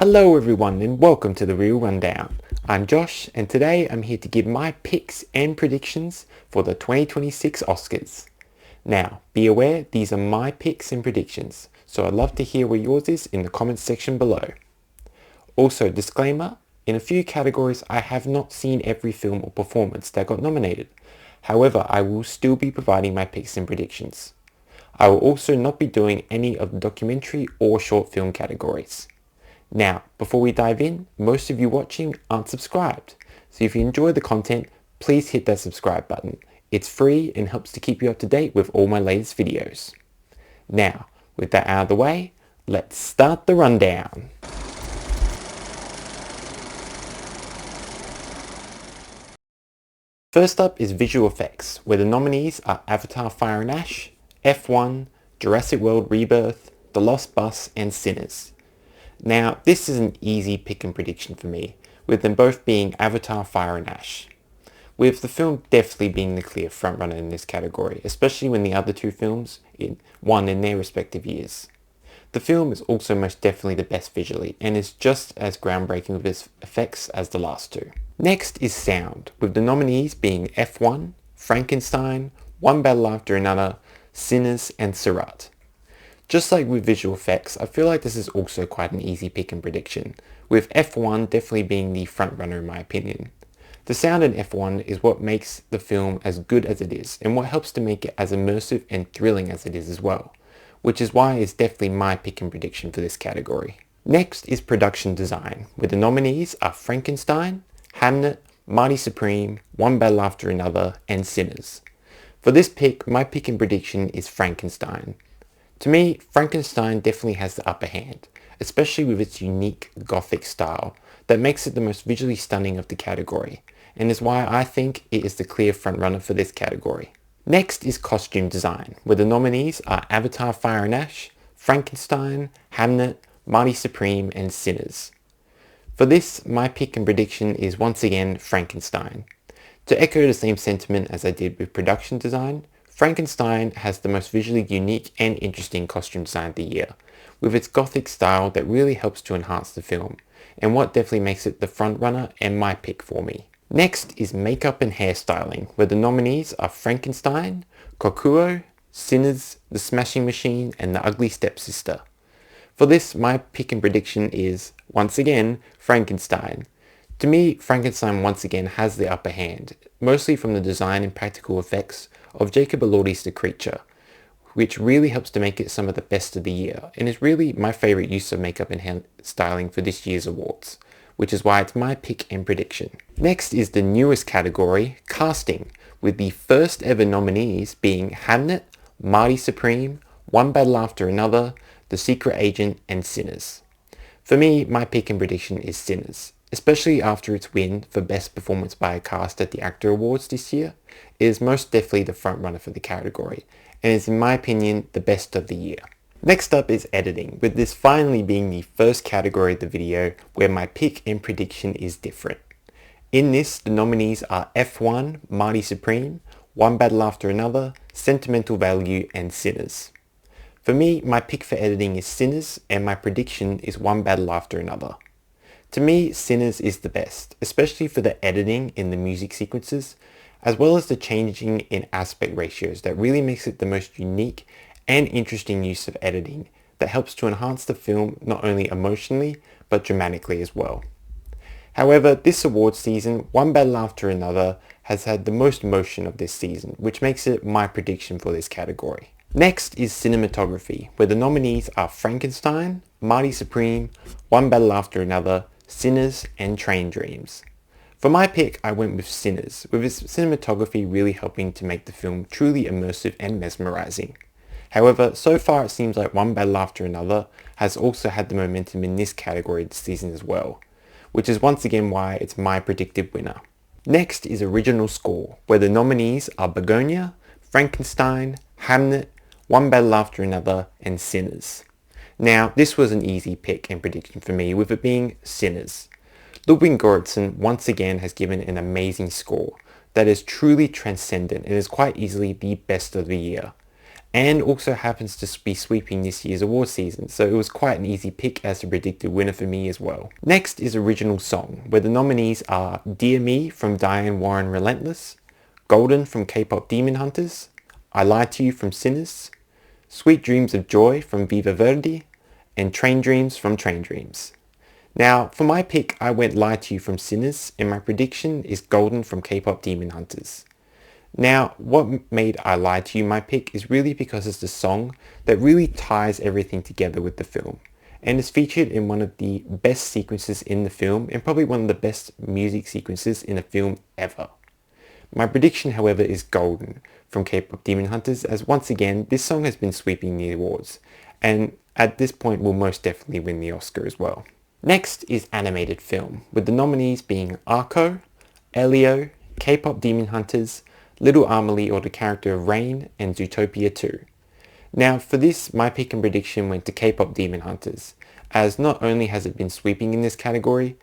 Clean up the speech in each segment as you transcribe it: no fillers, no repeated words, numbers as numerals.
Hello everyone and welcome to the Real Rundown. I'm Josh and today I'm here to give my picks and predictions for the 2026 Oscars. Now, be aware these are my picks and predictions, so I'd love to hear what yours is in the comments section below. Also, disclaimer, in a few categories I have not seen every film or performance that got nominated. However, I will still be providing my picks and predictions. I will also not be doing any of the documentary or short film categories. Now, before we dive in, most of you watching aren't subscribed. So if you enjoy the content, please hit that subscribe button. It's free and helps to keep you up to date with all my latest videos. Now, with that out of the way, let's start the rundown. First up is visual effects, where the nominees are Avatar: Fire and Ash, F1, Jurassic World Rebirth, The Lost Bus, and Sinners. Now, this is an easy pick and prediction for me, with them both being Avatar: Fire and Ash, with the film definitely being the clear frontrunner in this category, especially when the other two films won in their respective years. The film is also most definitely the best visually, and is just as groundbreaking with its effects as the last two. Next is sound, with the nominees being F1, Frankenstein, One Battle After Another, Sinners, and Surat. Just like with visual effects, I feel like this is also quite an easy pick and prediction, with F1 definitely being the frontrunner in my opinion. The sound in F1 is what makes the film as good as it is, and what helps to make it as immersive and thrilling as it is as well, which is why it's definitely my pick and prediction for this category. Next is production design, where the nominees are Frankenstein, Hamnet, Marty Supreme, One Battle After Another, and Sinners. For this pick, my pick and prediction is Frankenstein. To me, Frankenstein definitely has the upper hand, especially with its unique gothic style that makes it the most visually stunning of the category, and is why I think it is the clear frontrunner for this category. Next is costume design, where the nominees are Avatar: Fire and Ash, Frankenstein, Hamnet, Marty Supreme, and Sinners. For this, my pick and prediction is once again Frankenstein. To echo the same sentiment as I did with production design, Frankenstein has the most visually unique and interesting costume design of the year, with its gothic style that really helps to enhance the film, and what definitely makes it the frontrunner and my pick for me. Next is makeup and hairstyling, where the nominees are Frankenstein, Kokuo, Sinners, The Smashing Machine, and The Ugly Stepsister. For this, my pick and prediction is, once again, Frankenstein. To me, Frankenstein once again has the upper hand, mostly from the design and practical effects of Jacob Elordi's The Creature, which really helps to make it some of the best of the year, and is really my favourite use of makeup and hairstyling for this year's awards, which is why it's my pick and prediction. Next is the newest category, casting, with the first ever nominees being Hamnet, Marty Supreme, One Battle After Another, The Secret Agent, and Sinners. For me, my pick and prediction is Sinners, especially after its win for Best Performance by a Cast at the Actor Awards this year. It is most definitely the frontrunner for the category, and is in my opinion the best of the year. Next up is editing, with this finally being the first category of the video where my pick and prediction is different. In this, the nominees are F1, Marty Supreme, One Battle After Another, Sentimental Value, and Sinners. For me, my pick for editing is Sinners, and my prediction is One Battle After Another. To me, Sinners is the best, especially for the editing in the music sequences, as well as the changing in aspect ratios that really makes it the most unique and interesting use of editing that helps to enhance the film not only emotionally, but dramatically as well. However, this awards season, One Battle After Another has had the most motion of this season, which makes it my prediction for this category. Next is cinematography, where the nominees are Frankenstein, Marty Supreme, One Battle After Another, Sinners, and Train Dreams. For my pick, I went with Sinners, with its cinematography really helping to make the film truly immersive and mesmerizing. However, so far it seems like One Battle After Another has also had the momentum in this category this season as well, which is once again why it's my predicted winner. Next is original score, where the nominees are Begonia, Frankenstein, Hamnet, One Battle After Another, and Sinners. Now, this was an easy pick and prediction for me, with it being Sinners. Ludwig Göransson once again has given an amazing score that is truly transcendent and is quite easily the best of the year. and also happens to be sweeping this year's award season, so it was quite an easy pick as a predicted winner for me as well. Next is Original Song, where the nominees are Dear Me from Diane Warren Relentless, Golden from K-Pop Demon Hunters, I Lie to You from Sinners, Sweet Dreams of Joy from Viva Verdi, and Train Dreams from Train Dreams. Now, for my pick, I went Lie to You from Sinners, and my prediction is Golden from K-Pop Demon Hunters. Now, what made I Lie to You my pick is really because it's the song that really ties everything together with the film, and is featured in one of the best sequences in the film, and probably one of the best music sequences in a film ever. My prediction, however, is Golden from K-Pop Demon Hunters, as once again, this song has been sweeping the awards, and at this point will most definitely win the Oscar as well. Next is Animated Film, with the nominees being Arco, Elio, K-Pop Demon Hunters, Little Amelie or the character of Rain, and Zootopia 2. Now for this, my pick and prediction went to K-Pop Demon Hunters, as not only has it been sweeping in this category,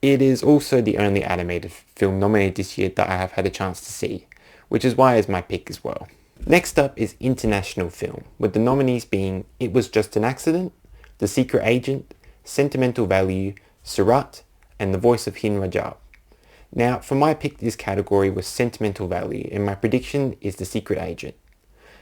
it is also the only animated film nominated this year that I have had a chance to see, which is why it's my pick as well. Next up is International Film, with the nominees being It Was Just an Accident, The Secret Agent, Sentimental Value, Surat, and The Voice of Hin Rajab. Now, for my pick, this category was Sentimental Value, and my prediction is The Secret Agent.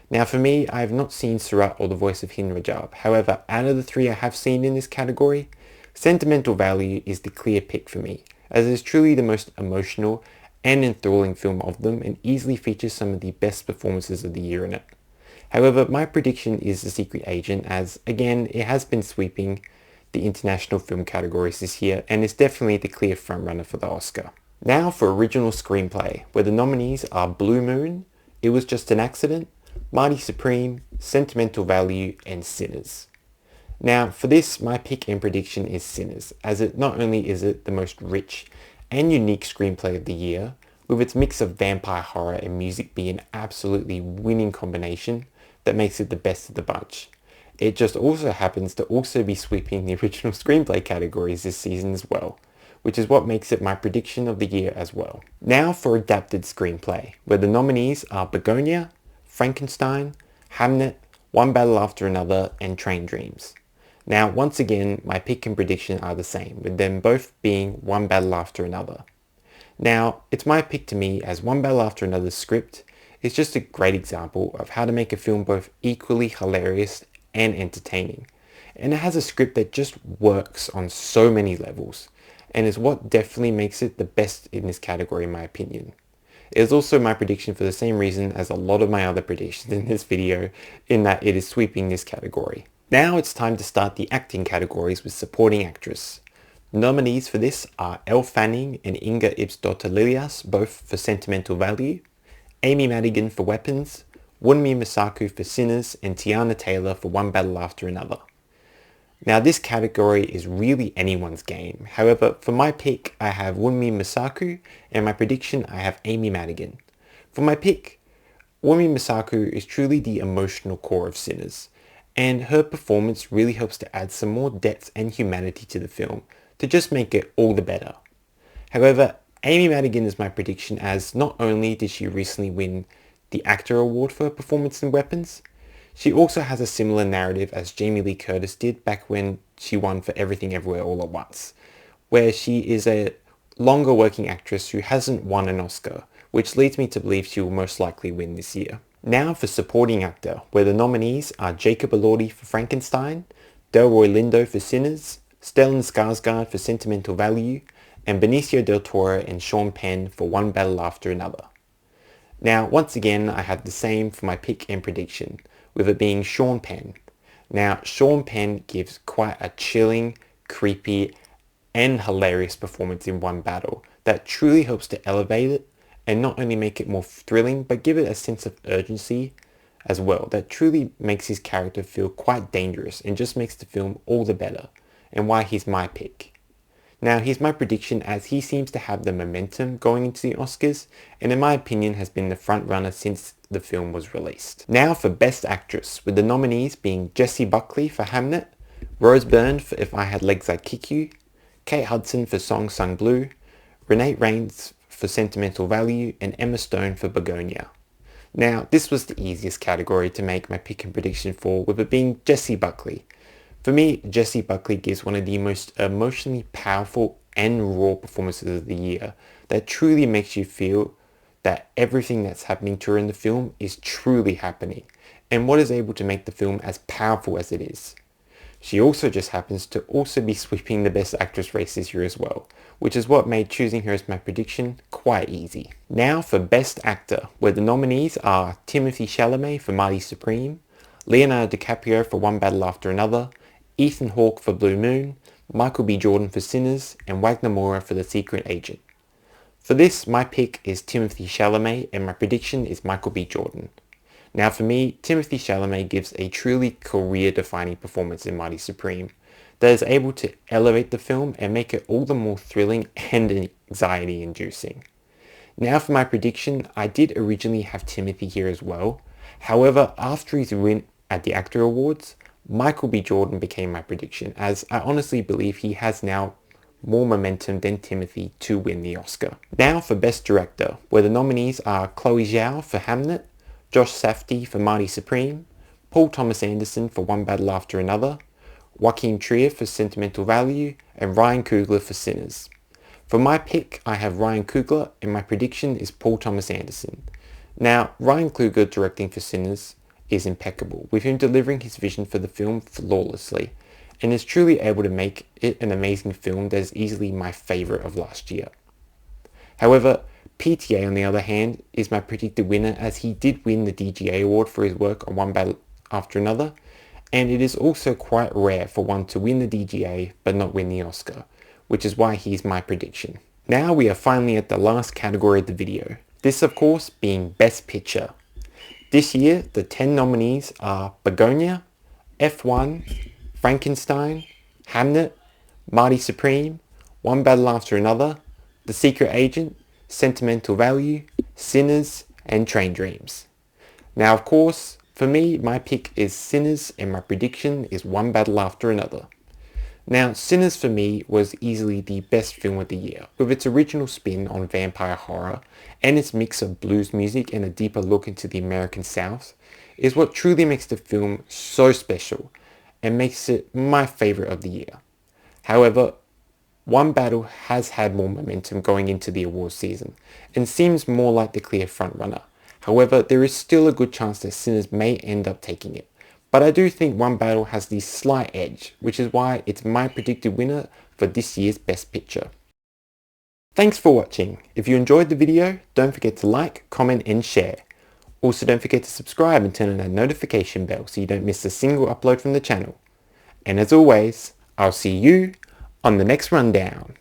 Now, for me, I have not seen Surat or The Voice of Hin Rajab. However, out of the three I have seen in this category, Sentimental Value is the clear pick for me, as it is truly the most emotional and enthralling film of them, and easily features some of the best performances of the year in it. However, my prediction is The Secret Agent, as, again, it has been sweeping the international film categories this year, and is definitely the clear frontrunner for the Oscar. Now for Original Screenplay, where the nominees are Blue Moon, It Was Just an Accident, Mighty Supreme, Sentimental Value, and Sinners. Now for this, my pick and prediction is Sinners, as it not only is it the most rich and unique screenplay of the year, with its mix of vampire horror and music being an absolutely winning combination that makes it the best of the bunch. It just also happens to also be sweeping the original screenplay categories this season as well, which is what makes it my prediction of the year as well. Now for adapted screenplay, where the nominees are Begonia, Frankenstein, Hamnet, One Battle After Another, and Train Dreams. Now, once again, my pick and prediction are the same, with them both being One Battle After Another. Now, it's my pick to me, as One Battle After Another's script is just a great example of how to make a film both equally hilarious and entertaining. And it has a script that just works on so many levels, and is what definitely makes it the best in this category in my opinion. It is also my prediction for the same reason as a lot of my other predictions in this video, in that it is sweeping this category. Now it's time to start the acting categories with supporting actress. Nominees for this are Elle Fanning and Inga Ipsdotter Lilias, both for Sentimental Value, Amy Madigan for Weapons, Wunmi Masaku for Sinners, and Tiana Taylor for One Battle After Another. Now this category is really anyone's game. However, for my pick, I have Wunmi Masaku, and my prediction, I have Amy Madigan. For my pick, Wunmi Masaku is truly the emotional core of Sinners, and her performance really helps to add some more depth and humanity to the film, to just make it all the better. However, Amy Madigan is my prediction, as not only did she recently win the Actor Award for her performance in Weapons, she also has a similar narrative as Jamie Lee Curtis did back when she won for Everything Everywhere All at Once, where she is a longer working actress who hasn't won an Oscar, which leads me to believe she will most likely win this year. Now for supporting actor, where the nominees are Jacob Elordi for Frankenstein, Delroy Lindo for Sinners, Stellan Skarsgård for Sentimental Value, and Benicio del Toro and Sean Penn for One Battle After Another. Now, once again, I have the same for my pick and prediction, with it being Sean Penn. Now, Sean Penn gives quite a chilling, creepy, and hilarious performance in One Battle that truly helps to elevate it, and not only make it more thrilling, but give it a sense of urgency as well, that truly makes his character feel quite dangerous, and just makes the film all the better, and why he's my pick. Now, here's my prediction, as he seems to have the momentum going into the Oscars, and in my opinion has been the front runner since the film was released. Now for Best Actress, with the nominees being Jessie Buckley for Hamnet, Rose Byrne for If I Had Legs I'd Kick You, Kate Hudson for Song Sung Blue, Renee Raines for Sentimental Value, and Emma Stone for Begonia. Now, this was the easiest category to make my pick and prediction for, with it being Jessie Buckley. For me, Jessie Buckley gives one of the most emotionally powerful and raw performances of the year that truly makes you feel that everything that's happening to her in the film is truly happening, and what is able to make the film as powerful as it is. She also just happens to also be sweeping the Best Actress race this year as well, which is what made choosing her as my prediction quite easy. Now for Best Actor, where the nominees are Timothée Chalamet for Marty Supreme, Leonardo DiCaprio for One Battle After Another, Ethan Hawke for Blue Moon, Michael B. Jordan for Sinners, and Wagner Moura for The Secret Agent. For this, my pick is Timothée Chalamet, and my prediction is Michael B. Jordan. Now for me, Timothée Chalamet gives a truly career-defining performance in Mighty Supreme that is able to elevate the film and make it all the more thrilling and anxiety-inducing. Now for my prediction, I did originally have Timothée here as well. However, after his win at the Actor Awards, Michael B. Jordan became my prediction, as I honestly believe he has now more momentum than Timothée to win the Oscar. Now for Best Director, where the nominees are Chloe Zhao for Hamnet, Josh Safdie for Marty Supreme, Paul Thomas Anderson for One Battle After Another, Joaquin Trier for Sentimental Value, and Ryan Coogler for Sinners. For my pick, I have Ryan Coogler, and my prediction is Paul Thomas Anderson. Now, Ryan Coogler directing for Sinners is impeccable, with him delivering his vision for the film flawlessly, and is truly able to make it an amazing film that is easily my favourite of last year. However, PTA, on the other hand, is my predicted winner, as he did win the DGA award for his work on One Battle After Another, and it is also quite rare for one to win the DGA but not win the Oscar, which is why he's my prediction. Now we are finally at the last category of the video, this of course being Best Picture. This year, the 10 nominees are Begonia, F1, Frankenstein, Hamnet, Marty Supreme, One Battle After Another, The Secret Agent, Sentimental Value, Sinners, and Train Dreams. Now of course, for me, my pick is Sinners, and my prediction is One Battle After Another. Now, Sinners for me was easily the best film of the year, with its original spin on vampire horror and its mix of blues music and a deeper look into the American South is what truly makes the film so special and makes it my favourite of the year. However, One Battle has had more momentum going into the awards season and seems more like the clear frontrunner. However, there is still a good chance that Sinners may end up taking it. But I do think One Battle has the slight edge, which is why it's my predicted winner for this year's Best Picture. Thanks for watching. If you enjoyed the video, don't forget to like, comment and share. Also don't forget to subscribe and turn on that notification bell so you don't miss a single upload from the channel. And as always, I'll see you on the next rundown.